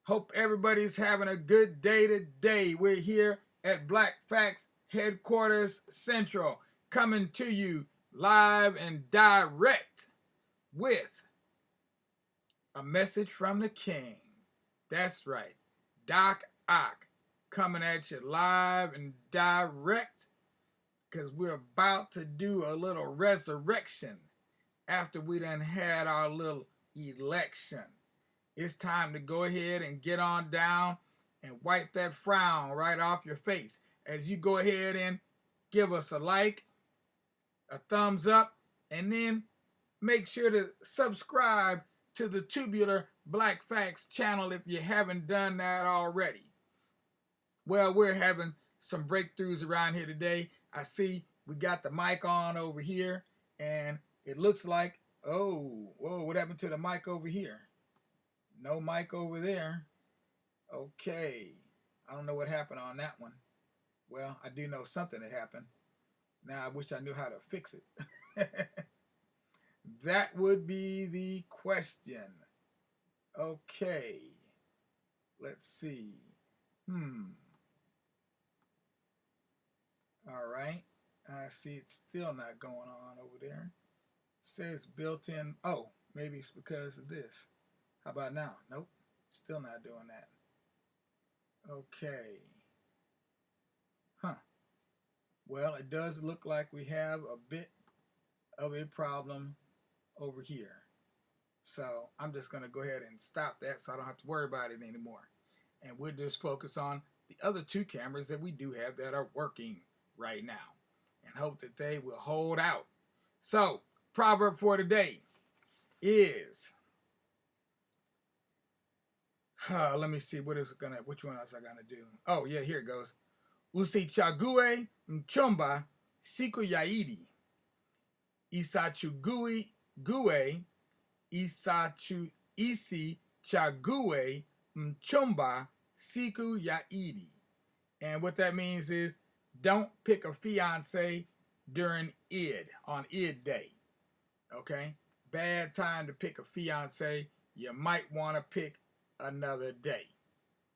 Hope everybody's having a good day today. We're here at Black Facts Headquarters Central, coming to you live and direct with a message from the King. That's right, Doc Ock, coming at you live and direct, because we're about to do a little resurrection after we done had our little election. It's time to go ahead and get on down and wipe that frown right off your face as you go ahead and give us a like, a thumbs up, and then make sure to subscribe to the Tubular Black Facts channel if you haven't done that already. Well, we're having some breakthroughs around here today. I see we got the mic on over here, and it looks like, oh, whoa, what happened to the mic over here? No mic over there. Okay. I don't know what happened on that one. Well, I do know something that happened. Now I wish I knew how to fix it. That would be the question. Okay. Let's see. All right. I see it's still not going on over there. It says built in. Oh, maybe it's because of this. How about now? Nope. Still not doing that. Okay. Well, it does look like we have a bit of a problem over here. So I'm just going to go ahead and stop that so I don't have to worry about it anymore. And we'll just focus on the other two cameras that we do have that are working right now and hope that they will hold out. So, proverb for today is, let me see, which one else I gonna do? Oh yeah, here it goes. Usichague mchomba siku yaidi. Isachugue isi chague mchomba siku yaidi. And what that means is, don't pick a fiance during on Eid day. Okay? Bad time to pick a fiance. You might want to pick another day.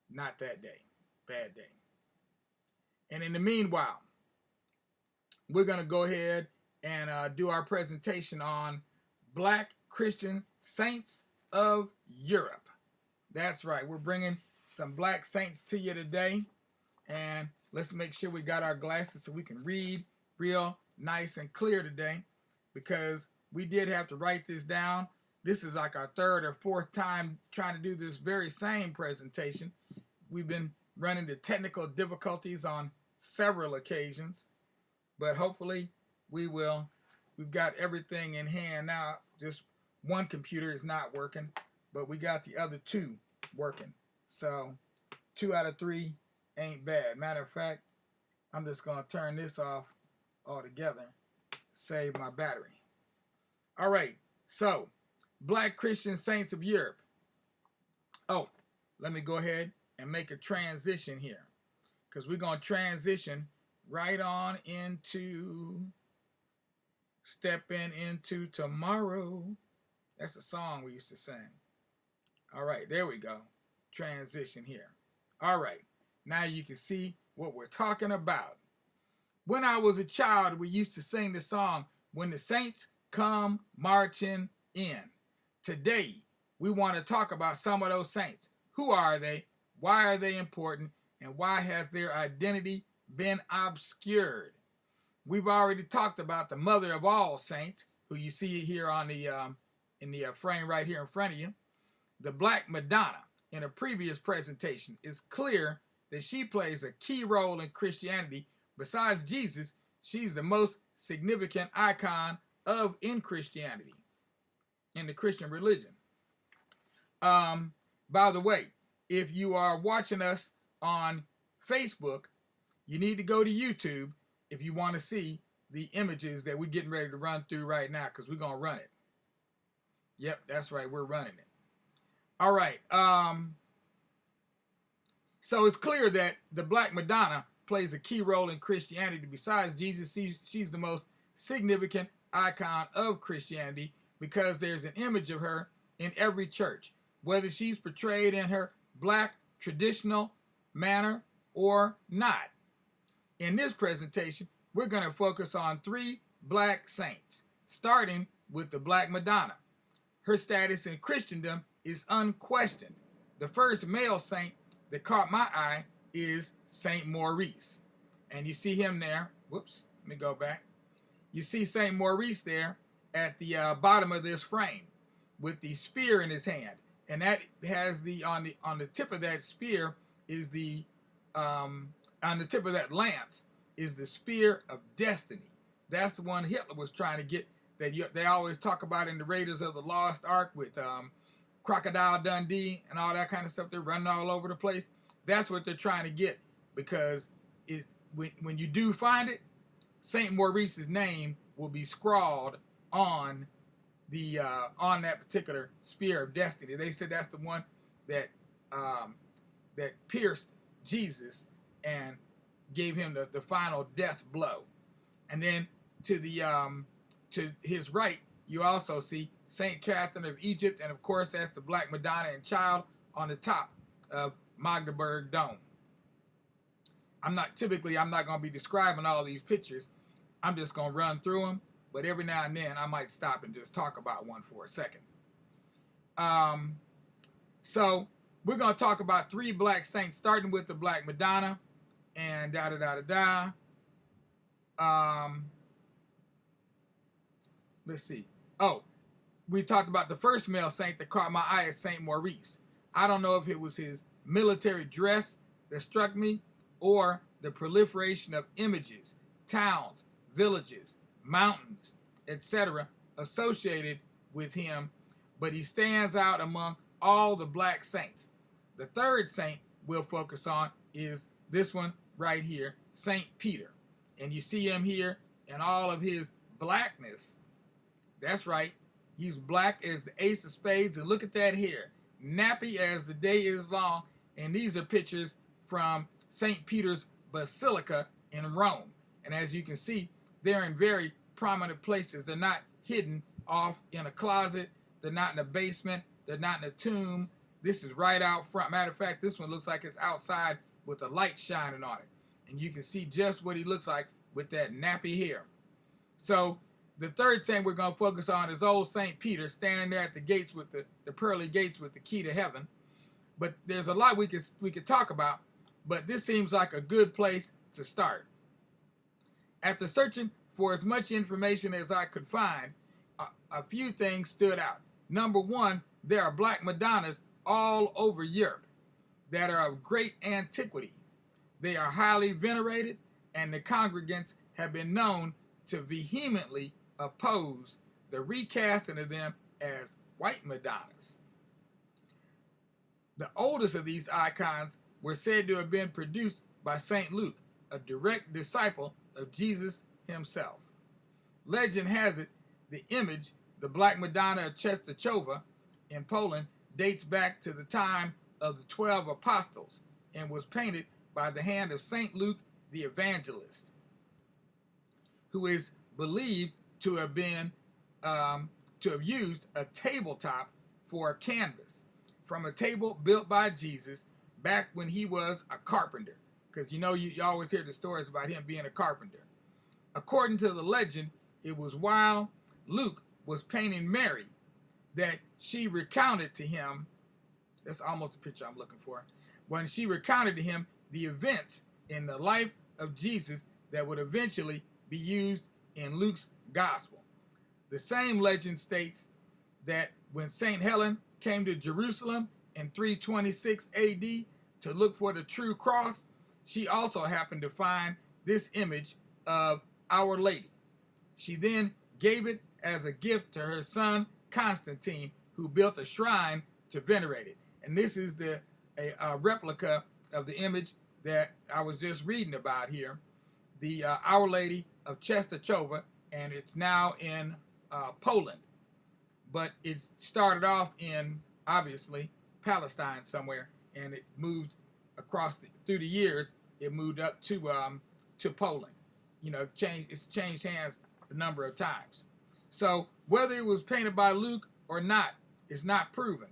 Not that day. Bad day. And in the meanwhile, we're going to go ahead and do our presentation on Black Christian Saints of Europe. That's right. We're bringing some black saints to you today. And let's make sure we got our glasses so we can read real nice and clear today, because we did have to write this down. This is like our third or fourth time trying to do this very same presentation. We've been running into technical difficulties on several occasions, but hopefully we've got everything in hand now. Just one computer is not working, but we got the other two working. So 2 out of 3 ain't bad. Matter of fact, I'm just going to turn this off altogether, save my battery. All right, so Black Christian Saints of Europe. Oh, let me go ahead and make a transition here, because we're going to transition right on into stepping into tomorrow. That's a song we used to sing. All right, there we go. Transition here. All right, now you can see what we're talking about. When I was a child, we used to sing the song, "When the Saints Come Marching In." Today, we want to talk about some of those saints. Who are they? Why are they important? And why has their identity been obscured? We've already talked about the mother of all saints, who you see here on the in the frame right here in front of you. The Black Madonna, in a previous presentation, is clear that she plays a key role in Christianity. Besides Jesus, she's the most significant icon in Christianity, in the Christian religion. By the way, if you are watching us on Facebook, you need to go to YouTube if you want to see the images that we're getting ready to run through right now, because we're going to run it. Yep, that's right, we're running it. All right. So it's clear that the Black Madonna plays a key role in Christianity. Besides Jesus, she's the most significant icon of Christianity, because there's an image of her in every church. whether she's portrayed in her black traditional manner or not. In this presentation, we're going to focus on 3 black saints, starting with the Black Madonna. Her status in Christendom is unquestioned. The first male saint that caught my eye is Saint Maurice. And you see him there. Whoops, let me go back. You see Saint Maurice there at the bottom of this frame with the spear in his hand. And that has on the tip of that spear is on the tip of that lance is the spear of destiny. That's the one Hitler was trying to get, that they always talk about in the Raiders of the Lost Ark with Crocodile Dundee and all that kind of stuff. They're running all over the place. That's what they're trying to get, because when you do find it, Saint Maurice's name will be scrawled on on that particular spear of destiny. They said that's the one that that pierced Jesus and gave him the final death blow. And then to his right, you also see Saint Catherine of Egypt, and of course that's the Black Madonna and Child on the top of Magdeburg Dome. I'm not going to be describing all these pictures. I'm just going to run through them, but every now and then I might stop and just talk about one for a second. So we're going to talk about 3 black saints, starting with the Black Madonna, and let's see. Oh, we talked about the first male saint that caught my eye as Saint Maurice. I don't know if it was his military dress that struck me, or the proliferation of images, towns, villages, mountains, etc. associated with him, but he stands out among all the black saints. The third saint we'll focus on is this one right here, Saint Peter. And you see him here in all of his blackness. That's right, he's black as the ace of spades, and look at that hair, nappy as the day is long. And these are pictures from St. Peter's Basilica in Rome. And as you can see, they're in very prominent places. They're not hidden off in a closet. They're not in a basement. They're not in a tomb. This is right out front. Matter of fact, this one looks like it's outside with the light shining on it. And you can see just what he looks like with that nappy hair. So the third saint we're going to focus on is old St. Peter, standing there at the gates with the pearly gates with the key to heaven. But there's a lot we could talk about, but this seems like a good place to start. After searching for as much information as I could find, a few things stood out. Number one, there are Black Madonnas all over Europe that are of great antiquity. They are highly venerated, and the congregants have been known to vehemently oppose the recasting of them as white Madonnas. The oldest of these icons were said to have been produced by St. Luke, a direct disciple of Jesus himself. Legend has it the image, the Black Madonna of Chova in Poland, dates back to the time of the 12 apostles and was painted by the hand of St. Luke the Evangelist, who is believed to have used a tabletop for a canvas from a table built by Jesus back when he was a carpenter. Because you always hear the stories about him being a carpenter. According to the legend, it was while Luke was painting Mary that she recounted to him, that's almost the picture I'm looking for, when she recounted to him the events in the life of Jesus that would eventually be used in Luke's gospel. The same legend states that when St. Helen came to Jerusalem in 326 AD to look for the true cross, she also happened to find this image of Our Lady. She then gave it as a gift to her son Constantine, who built a shrine to venerate it. And this is a replica of the image that I was just reading about here, the Our Lady of Chova, and it's now in Poland. But it started off in, obviously, Palestine somewhere, and it moved across through the years. It moved up to Poland. It's changed hands a number of times. So whether it was painted by Luke or not is not proven.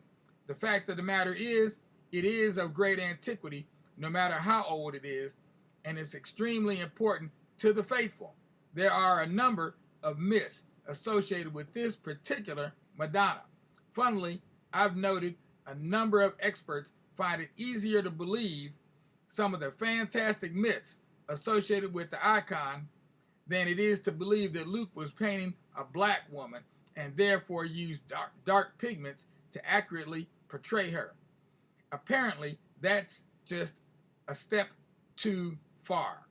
The fact of the matter is, it is of great antiquity, no matter how old it is, and it's extremely important to the faithful. There are a number of myths associated with this particular Madonna. Funnily, I've noted a number of experts find it easier to believe some of the fantastic myths associated with the icon than it is to believe that Luke was painting a black woman and therefore used dark pigments to accurately portray her. Apparently, that's just a step too far.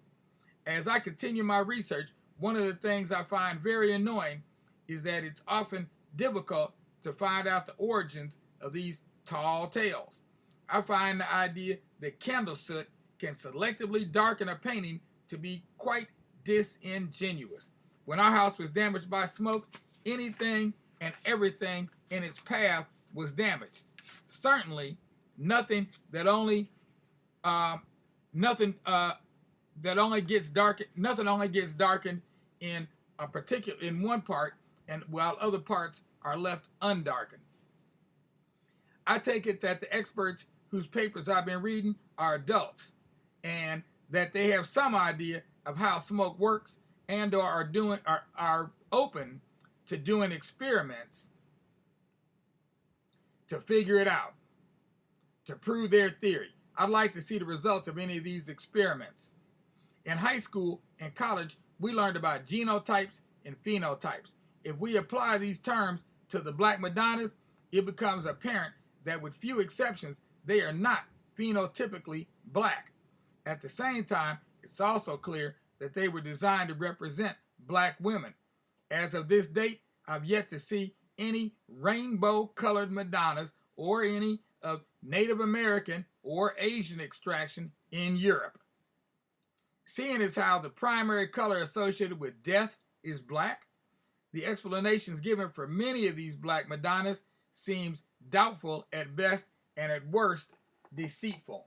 As I continue my research, one of the things I find very annoying is that it's often difficult to find out the origins of these tall tales. I find the idea that candle soot can selectively darken a painting to be quite disingenuous. When our house was damaged by smoke, anything and everything in its path was damaged. Certainly, nothing that only gets darkened in a particular in one part, and while other parts are left undarkened. I take it that the experts whose papers I've been reading are adults, and that they have some idea of how smoke works, and or are open to doing experiments to figure it out, to prove their theory. I'd like to see the results of any of these experiments. In high school and college, we learned about genotypes and phenotypes. If we apply these terms to the Black Madonnas, it becomes apparent that with few exceptions, they are not phenotypically black. At the same time, it's also clear that they were designed to represent black women. As of this date, I've yet to see any rainbow-colored Madonnas or any of Native American or Asian extraction in Europe. Seeing as how the primary color associated with death is black, the explanations given for many of these Black Madonnas seems doubtful at best and at worst deceitful.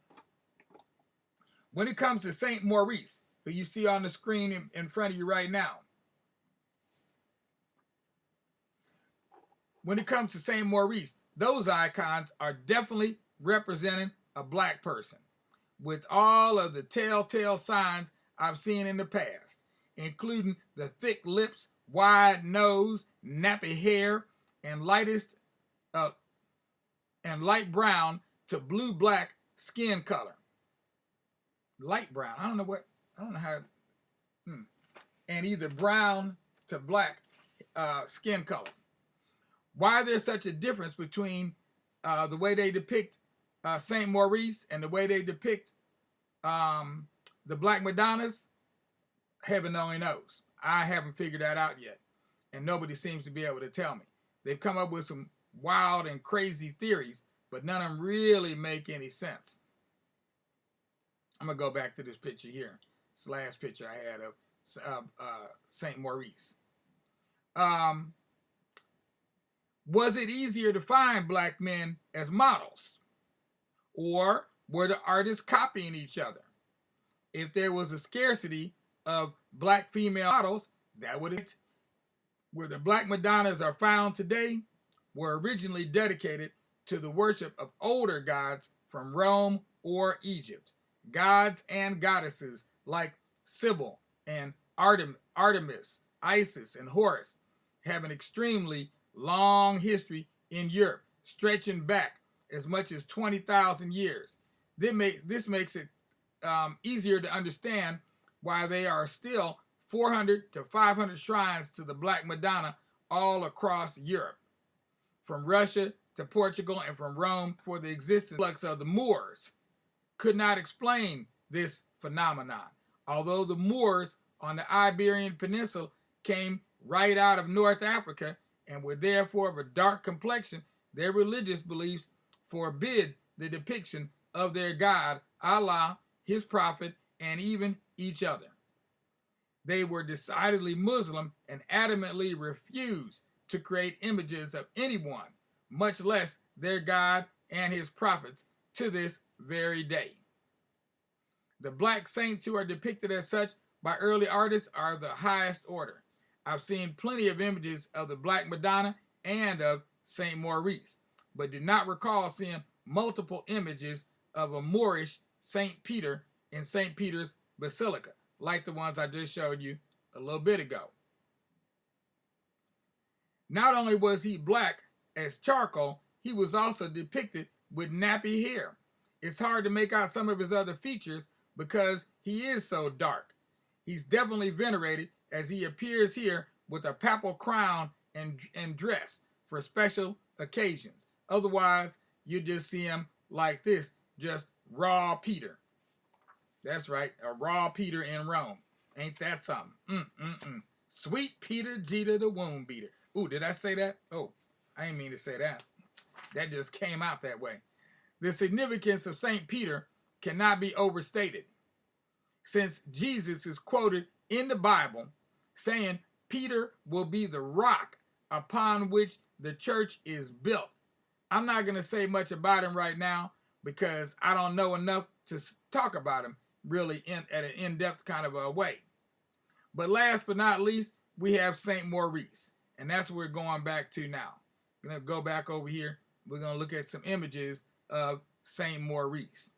When it comes to Saint Maurice, who you see on the screen in front of you right now, when it comes to Saint Maurice, those icons are definitely representing a black person, with all of the telltale signs I've seen in the past, including the thick lips, wide nose, nappy hair, and light brown to blue-black skin color. Light brown, I don't know how, and either brown to black skin color. Why there's such a difference between the way they depict Saint Maurice and the way they depict the Black Madonnas, heaven only knows. I haven't figured that out yet, and nobody seems to be able to tell me. They've come up with some wild and crazy theories, but none of them really make any sense. I'm going to go back to this picture here. It's the last picture I had of Saint Maurice. Was it easier to find black men as models? Or were the artists copying each other? If there was a scarcity of black female models, that would it. Where the Black Madonnas are found today were originally dedicated to the worship of older gods from Rome or Egypt. Gods and goddesses like Sybil and Artemis, Isis, and Horus have an extremely long history in Europe, stretching back as much as 20,000 years. This makes it easier to understand why there are still 400 to 500 shrines to the Black Madonna all across Europe, from Russia to Portugal and from Rome. For the existence of the Moors could not explain this phenomenon. Although the Moors on the Iberian Peninsula came right out of North Africa and were therefore of a dark complexion, their religious beliefs forbid the depiction of their God, Allah, his prophet, and even each other. They were decidedly Muslim and adamantly refused to create images of anyone, much less their God and his prophets, to this very day. The black saints who are depicted as such by early artists are the highest order. I've seen plenty of images of the Black Madonna and of Saint Maurice. but do not recall seeing multiple images of a Moorish St. Peter in St. Peter's Basilica, like the ones I just showed you a little bit ago. Not only was he black as charcoal, he was also depicted with nappy hair. It's hard to make out some of his other features because he is so dark. He's definitely venerated as he appears here with a papal crown and dress for special occasions. Otherwise, you just see him like this, just raw Peter. That's right, a raw Peter in Rome. Ain't that something? Sweet Peter Jeter the womb beater. Ooh, did I say that? Oh, I didn't mean to say that. That just came out that way. The significance of St. Peter cannot be overstated, since Jesus is quoted in the Bible saying Peter will be the rock upon which the church is built. I'm not going to say much about him right now because I don't know enough to talk about him really at an in-depth kind of a way. But last but not least, we have St. Maurice, and that's what we're going back to now. I'm going to go back over here. We're going to look at some images of St. Maurice.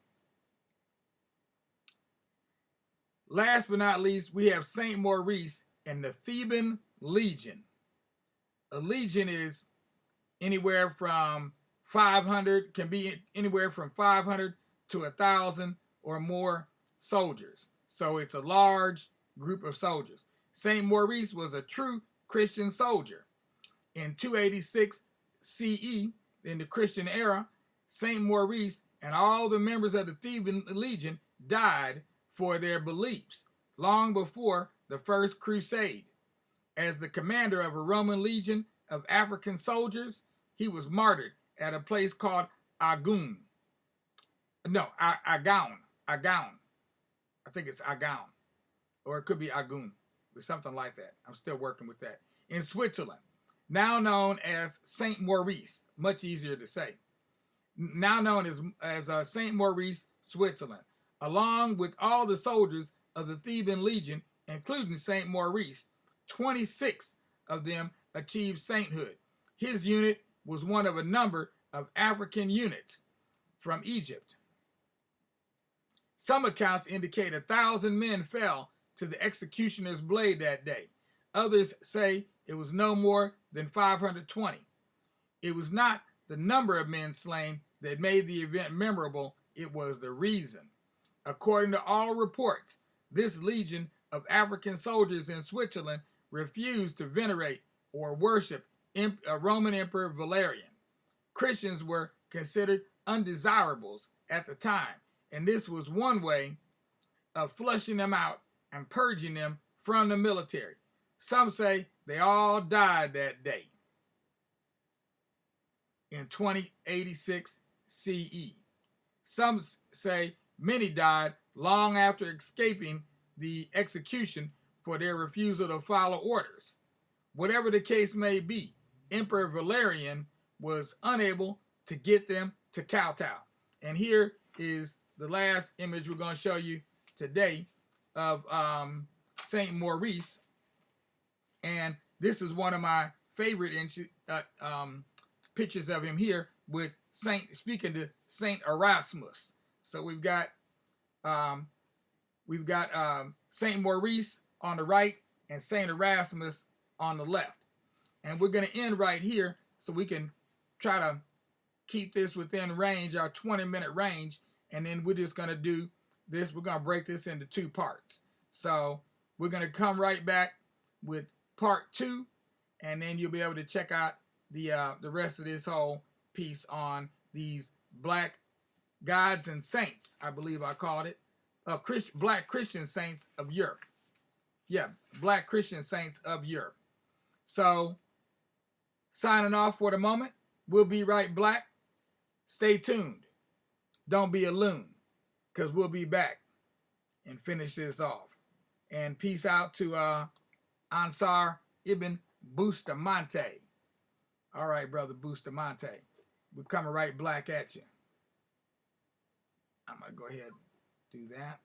Last but not least, we have St. Maurice and the Theban Legion. A legion is anywhere from 500, can be anywhere from 500 to 1,000 or more soldiers. So it's a large group of soldiers. St. Maurice was a true Christian soldier. In 286 CE, in the Christian era, St. Maurice and all the members of the Theban Legion died for their beliefs long before the First Crusade. As the commander of a Roman legion of African soldiers, he was martyred at a place called Agun. No, Agaun. I think it's Agaun, or it could be Agun, or something like that. I'm still working with that. In Switzerland, now known as St. Maurice, much easier to say. Now known as St. Maurice, Switzerland. Along with all the soldiers of the Theban Legion, including St. Maurice, 26 of them achieved sainthood. His unit was one of a number of African units from Egypt. Some accounts indicate 1,000 men fell to the executioner's blade that day. Others say it was no more than 520. It was not the number of men slain that made the event memorable, it was the reason. According to all reports, this legion of African soldiers in Switzerland refused to venerate or worship Roman Emperor Valerian. Christians were considered undesirables at the time, and this was one way of flushing them out and purging them from the military. Some say they all died that day in 2086 CE. Some say many died long after escaping the execution for their refusal to follow orders. Whatever the case may be, Emperor Valerian was unable to get them to kowtow. And here is the last image we're going to show you today of St. Maurice. And this is one of my favorite pictures of him here with speaking to St. Erasmus. So we've got St. Maurice on the right and St. Erasmus on the left. And we're going to end right here so we can try to keep this within range, our 20-minute range. And then we're just going to do this. We're going to break this into 2 parts. So we're going to come right back with part 2, and then you'll be able to check out the rest of this whole piece on these black gods and saints, I believe I called it, black Christian saints of Europe. Yeah, black Christian saints of Europe. So, signing off for the moment. We'll be right back. Stay tuned. Don't be a loon, because we'll be back and finish this off. And peace out to Ansar Ibn Bustamante. All right, brother Bustamante. We're coming right back at you. I'm going to go ahead and do that.